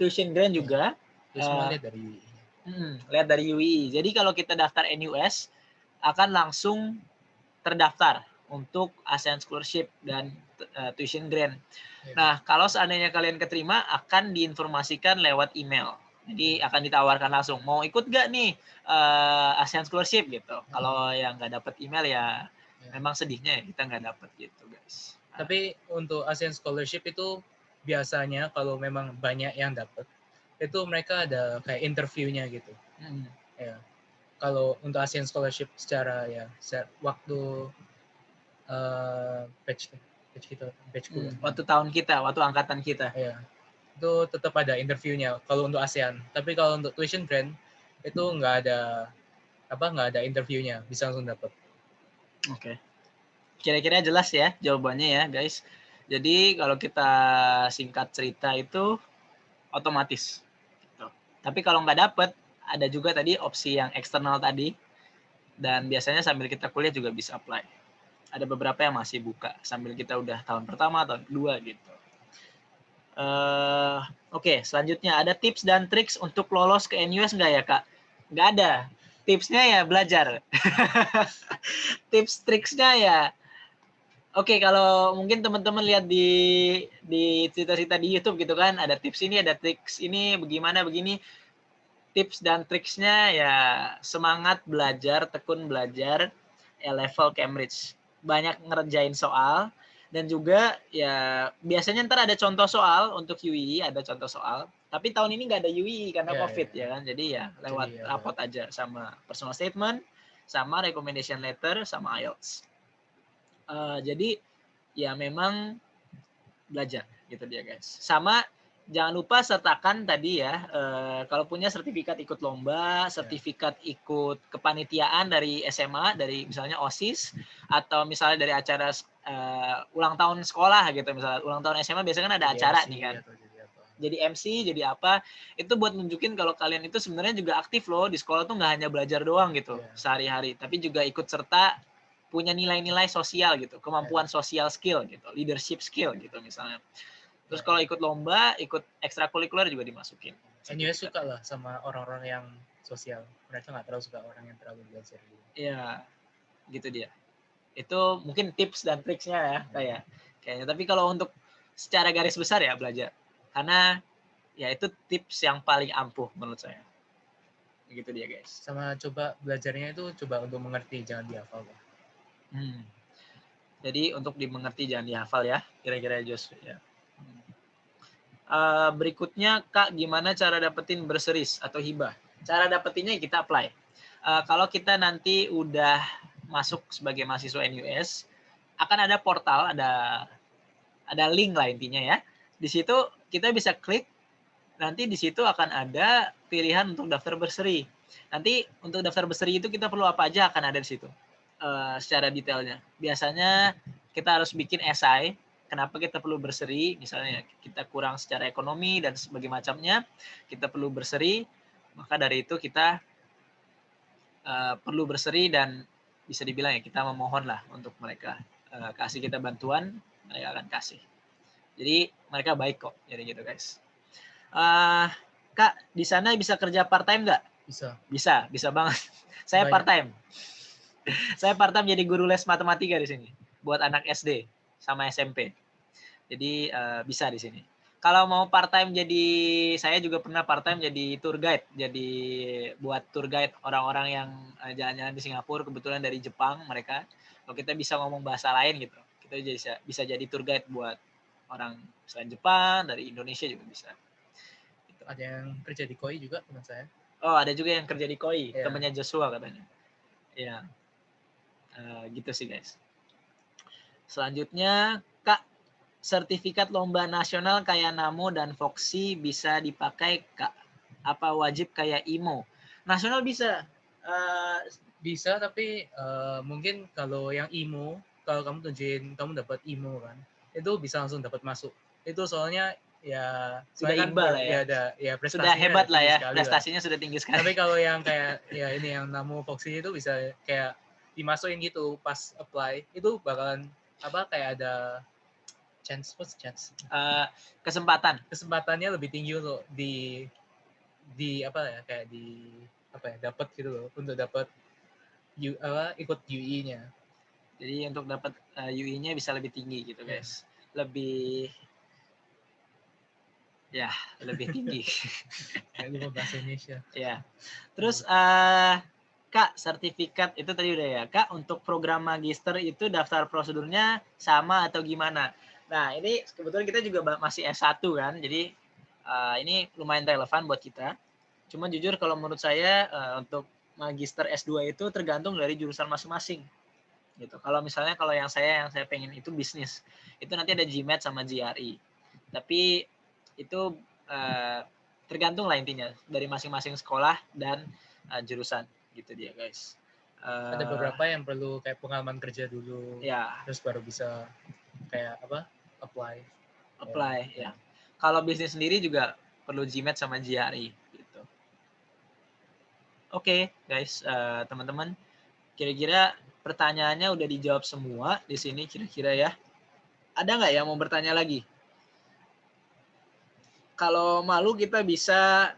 tuition grant juga. Semua lihat dari UI. Lihat dari UI. Jadi kalau kita daftar NUS akan langsung terdaftar untuk ASEAN scholarship dan tuition grant. Nah, kalau seandainya kalian keterima akan diinformasikan lewat email. Jadi akan ditawarkan langsung, mau ikut gak nih ASEAN scholarship gitu. Kalau yang nggak dapat email ya memang sedihnya ya kita nggak dapat gitu guys. Tapi untuk ASEAN scholarship itu biasanya kalau memang banyak yang dapat, itu mereka ada kayak interviewnya gitu. Ya. Kalau untuk ASEAN scholarship secara waktu batch waktu tahun kita, waktu angkatan kita. Ya. Itu tetap ada interviewnya kalau untuk ASEAN. Tapi kalau untuk tuition grant itu nggak ada interviewnya, bisa langsung dapat. Oke. Kira-kira jelas ya jawabannya ya guys. Jadi kalau kita singkat cerita itu otomatis. Gitu. Tapi kalau nggak dapet, ada juga tadi opsi yang eksternal tadi. Dan biasanya sambil kita kuliah juga bisa apply. Ada beberapa yang masih buka sambil kita udah tahun pertama, tahun kedua gitu. Oke, selanjutnya ada tips dan triks untuk lolos ke NUS nggak ya Kak? Nggak ada. Tipsnya ya belajar. Tips triksnya ya oke, kalau mungkin teman-teman lihat di cerita-cerita di YouTube gitu kan, ada tips ini, ada triks ini, bagaimana begini. Tips dan triksnya ya semangat belajar, tekun belajar, level Cambridge. Banyak ngerjain soal, dan juga ya biasanya ntar ada contoh soal untuk UI, ada contoh soal. Tapi tahun ini nggak ada UI karena COVID ya kan, jadi ya lewat rapot aja sama personal statement, sama recommendation letter, sama IELTS. Jadi ya memang belajar gitu dia guys. Sama jangan lupa sertakan tadi ya kalau punya sertifikat ikut lomba, sertifikat ikut kepanitiaan dari SMA, dari misalnya OSIS atau misalnya dari acara ulang tahun sekolah gitu, misalnya ulang tahun SMA biasanya kan ada jadi acara MC nih kan. Jadi MC, jadi apa? Itu buat nunjukin kalau kalian itu sebenarnya juga aktif loh di sekolah tuh nggak hanya belajar doang gitu sehari-hari, tapi juga ikut serta punya nilai-nilai sosial gitu, kemampuan sosial skill gitu, leadership skill gitu misalnya. Terus kalau ikut lomba, ikut ekstrakurikuler juga dimasukin. NUS suka lah sama orang-orang yang sosial. Mereka nggak terlalu suka orang yang terlalu belajar. Iya, gitu dia. Itu mungkin tips dan triksnya ya kayaknya. Tapi kalau untuk secara garis besar ya belajar. Karena ya itu tips yang paling ampuh menurut saya. Gitu dia guys. Sama coba belajarnya itu coba untuk mengerti, jangan dihafal. Jadi untuk dimengerti jangan dihafal ya, kira-kira Jos ya. Berikutnya Kak, gimana cara dapetin berseris atau hibah? Cara dapetinnya kita apply. Kalau kita nanti udah masuk sebagai mahasiswa NUS, akan ada portal, ada link lah intinya ya. Di situ kita bisa klik, nanti di situ akan ada pilihan untuk daftar berseri. Nanti untuk daftar berseri itu kita perlu apa aja akan ada di situ. Secara detailnya. Biasanya kita harus bikin esai, kenapa kita perlu berseri, misalnya kita kurang secara ekonomi dan sebagainya macamnya, kita perlu berseri, maka dari itu kita perlu berseri dan bisa dibilang ya kita memohon lah untuk mereka kasih kita bantuan, mereka akan kasih. Jadi mereka baik kok, jadi gitu guys. Kak, di sana bisa kerja part time nggak? Bisa banget. Saya part time. Saya part-time jadi guru les matematika di sini buat anak SD sama SMP. Jadi bisa di sini. Kalau mau part-time jadi, saya juga pernah part-time jadi tour guide. Jadi buat tour guide orang-orang yang jalan-jalan di Singapura, kebetulan dari Jepang mereka. Kalau kita bisa ngomong bahasa lain gitu, kita bisa jadi tour guide buat orang selain Jepang, dari Indonesia juga bisa. Gitu. Ada yang kerja di KOI juga teman saya. Oh, ada juga yang kerja di KOI, Iya. temannya Joshua katanya. Ya, gitu sih guys. Selanjutnya, Kak, sertifikat lomba nasional kayak Namo dan Foxy bisa dipakai, Kak? Apa wajib kayak IMO? Nasional bisa. Bisa, tapi mungkin kalau yang IMO, kalau kamu tunjukin kamu dapat IMO kan, itu bisa langsung dapat masuk. Itu soalnya ya Sudah soalnya kan iqbal lah ya. ada ya Sudah prestasinya hebat ada lah tinggi ya. sekali lah. Prestasinya sudah tinggi sekali. Tapi kalau yang kayak ya ini yang Namo Foxy itu bisa kayak dimasukin gitu pas apply, itu bakalan apa kayak ada chance. Kesempatannya lebih tinggi untuk di apa ya kayak di apa ya dapat gitu loh, untuk dapat ikut UE-nya. Jadi untuk dapat UE-nya bisa lebih tinggi gitu guys. Lebih tinggi. Kayak lupa bahasa Indonesia. Ya. Terus Kak, sertifikat itu tadi udah ya. Kak, untuk program magister itu daftar prosedurnya sama atau gimana? Nah, ini kebetulan kita juga masih S1 kan. Jadi ini lumayan relevan buat kita. Cuma jujur kalau menurut saya untuk magister S2 itu tergantung dari jurusan masing-masing. Gitu. Kalau misalnya yang saya pengen itu bisnis. Itu nanti ada GMAT sama GRE. Tapi itu tergantung lah intinya dari masing-masing sekolah dan jurusan gitu dia guys. Ada beberapa yang perlu kayak pengalaman kerja dulu, ya, terus baru bisa kayak apa apply ya. Kalau bisnis sendiri juga perlu GMAT sama GRE gitu. Oke, guys, teman-teman, kira-kira pertanyaannya udah dijawab semua di sini kira-kira ya. Ada nggak yang mau bertanya lagi? Kalau malu kita bisa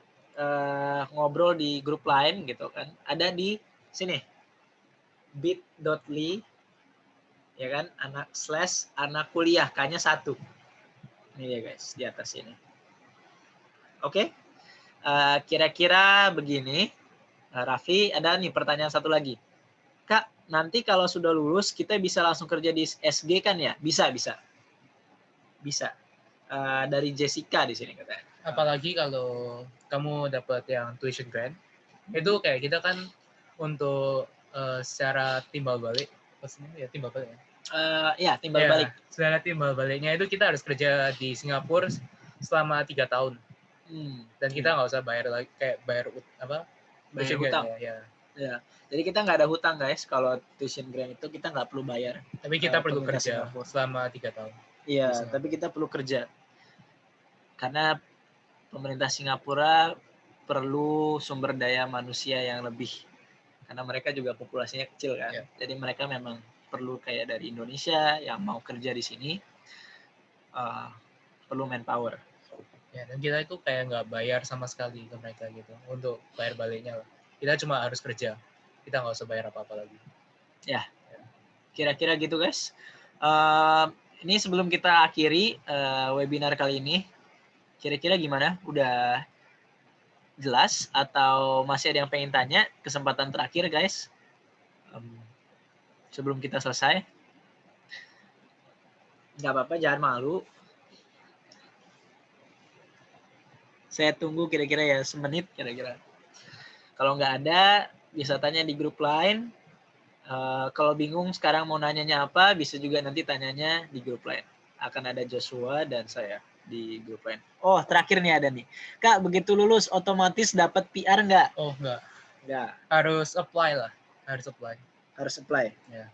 ngobrol di grup lain gitu kan. Ada di sini bit.ly ya kan, anak kuliah, K-nya 1. Ini ya guys, di atas ini. Oke. Kira-kira begini. Raffi, ada nih pertanyaan satu lagi. Kak, nanti kalau sudah lulus kita bisa langsung kerja di SG kan ya? Bisa. Dari Jessica di sini katanya. Apalagi kalau kamu dapat yang tuition grant, itu kayak kita kan untuk secara timbal balik, maksudnya ya timbal balik ya? Timbal balik. Secara timbal baliknya itu kita harus kerja di Singapura selama 3 tahun. Dan kita nggak usah bayar lagi, kayak bayar hutang. Ya. Jadi kita nggak ada hutang guys. Kalau tuition grant itu kita nggak perlu bayar. Tapi kita perlu kerja selama 3 tahun. Iya, tapi kita perlu kerja. Karena pemerintah Singapura perlu sumber daya manusia yang lebih. Karena mereka juga populasinya kecil kan. Yeah. Jadi mereka memang perlu kayak dari Indonesia yang mau kerja di sini. Perlu manpower. Ya, dan kita itu kayak nggak bayar sama sekali ke mereka gitu untuk bayar baliknya lah. Kita cuma harus kerja, kita nggak usah bayar apa-apa lagi. Ya, kira-kira gitu guys. Ini sebelum kita akhiri webinar kali ini, kira-kira gimana? Udah jelas atau masih ada yang pengen tanya? Kesempatan terakhir guys, sebelum kita selesai. Nggak apa-apa, jangan malu. Saya tunggu kira-kira ya semenit kira-kira. Kalau nggak ada, bisa tanya di grup lain. Kalau bingung sekarang mau nanyanya apa, bisa juga nanti tanyanya di grup lain. Akan ada Joshua dan saya di grup lain. Oh, terakhir nih ada nih. Kak, begitu lulus otomatis dapat PR nggak? Oh, nggak. Nggak. Harus apply lah. Harus apply. Ya.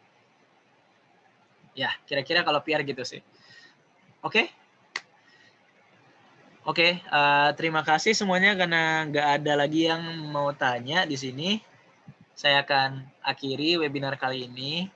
Ya, kira-kira kalau PR gitu sih. Oke. Oke, terima kasih semuanya karena nggak ada lagi yang mau tanya di sini. Saya akan akhiri webinar kali ini.